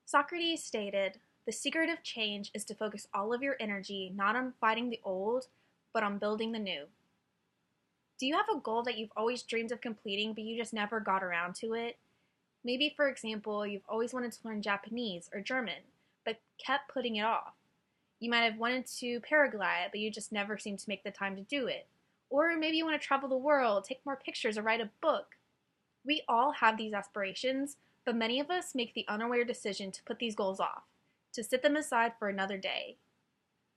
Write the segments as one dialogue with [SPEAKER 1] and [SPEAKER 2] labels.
[SPEAKER 1] Socrates stated, "The secret of change is to focus all of your energy not on fighting the old, but on building the new." Do you have a goal that you've always dreamed of completing, but you just never got around to it? Maybe, for example, you've always wanted to learn Japanese or German, but kept putting it off. You might have wanted to paraglide, but you just never seemed to make the time to do it. Or maybe you want to travel the world, take more pictures, or write a book. We all have these aspirations, but many of us make the unaware decision to put these goals off, to set them aside for another day.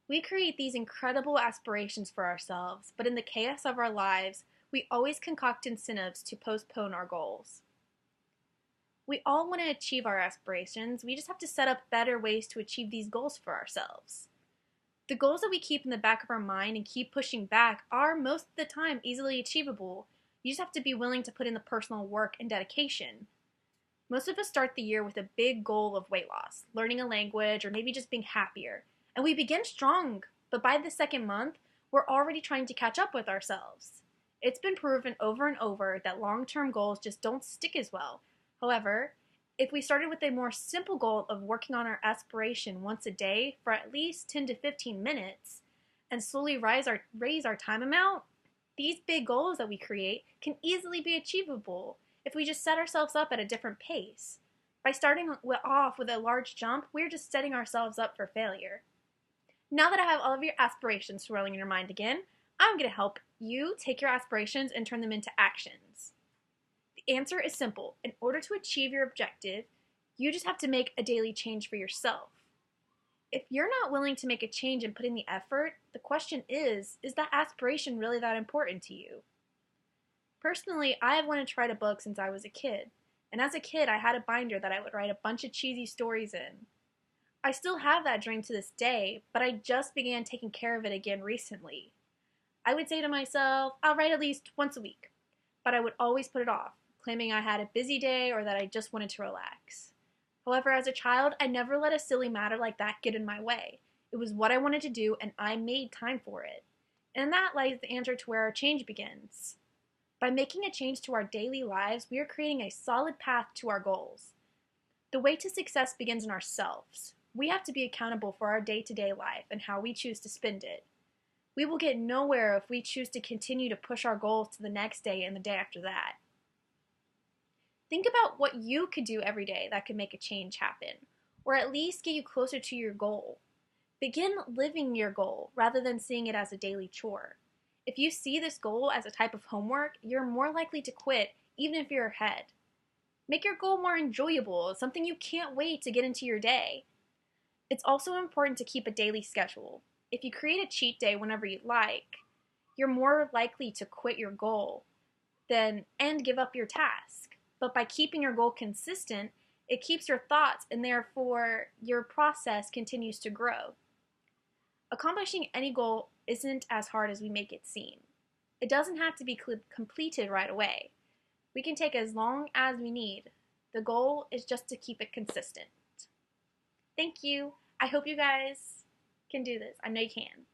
[SPEAKER 1] We create these incredible aspirations for ourselves, but in the chaos of our lives, we always concoct incentives to postpone our goals. We all want to achieve our aspirations, we just have to set up better ways to achieve these goals for ourselves. The goals that we keep in the back of our mind and keep pushing back are most of the time easily achievable. You just have to be willing to put in the personal work and dedication. Most of us start the year with a big goal of weight loss, learning a language, or maybe just being happier. And we begin strong, but by the second month, we're already trying to catch up with ourselves. It's been proven over and over that long-term goals just don't stick as well. However, if we started with a more simple goal of working on our aspiration once a day for at least 10 to 15 minutes, and slowly raise our time amount, these big goals that we create can easily be achievable if we just set ourselves up at a different pace. By starting off with a large jump, we're just setting ourselves up for failure. Now that I have all of your aspirations swirling in your mind again, I'm going to help you take your aspirations and turn them into actions. The answer is simple. In order to achieve your objective, you just have to make a daily change for yourself. If you're not willing to make a change and put in the effort, the question is that aspiration really that important to you? Personally, I have wanted to write a book since I was a kid, and as a kid I had a binder that I would write a bunch of cheesy stories in. I still have that dream to this day, but I just began taking care of it again recently. I would say to myself, I'll write at least once a week, but I would always put it off, claiming I had a busy day or that I just wanted to relax. However, as a child, I never let a silly matter like that get in my way. It was what I wanted to do, and I made time for it. And in that lies the answer to where our change begins. By making a change to our daily lives, we are creating a solid path to our goals. The way to success begins in ourselves. We have to be accountable for our day-to-day life and how we choose to spend it. We will get nowhere if we choose to continue to push our goals to the next day and the day after that. Think about what you could do every day that could make a change happen, or at least get you closer to your goal. Begin living your goal rather than seeing it as a daily chore. If you see this goal as a type of homework, you're more likely to quit even if you're ahead. Make your goal more enjoyable, something you can't wait to get into your day. It's also important to keep a daily schedule. If you create a cheat day whenever you like, you're more likely to quit your goal and give up your task. But by keeping your goal consistent, it keeps your thoughts and therefore your process continues to grow. Accomplishing any goal isn't as hard as we make it seem. It doesn't have to be completed right away. We can take as long as we need. The goal is just to keep it consistent. Thank you. I hope you guys can do this. I know you can.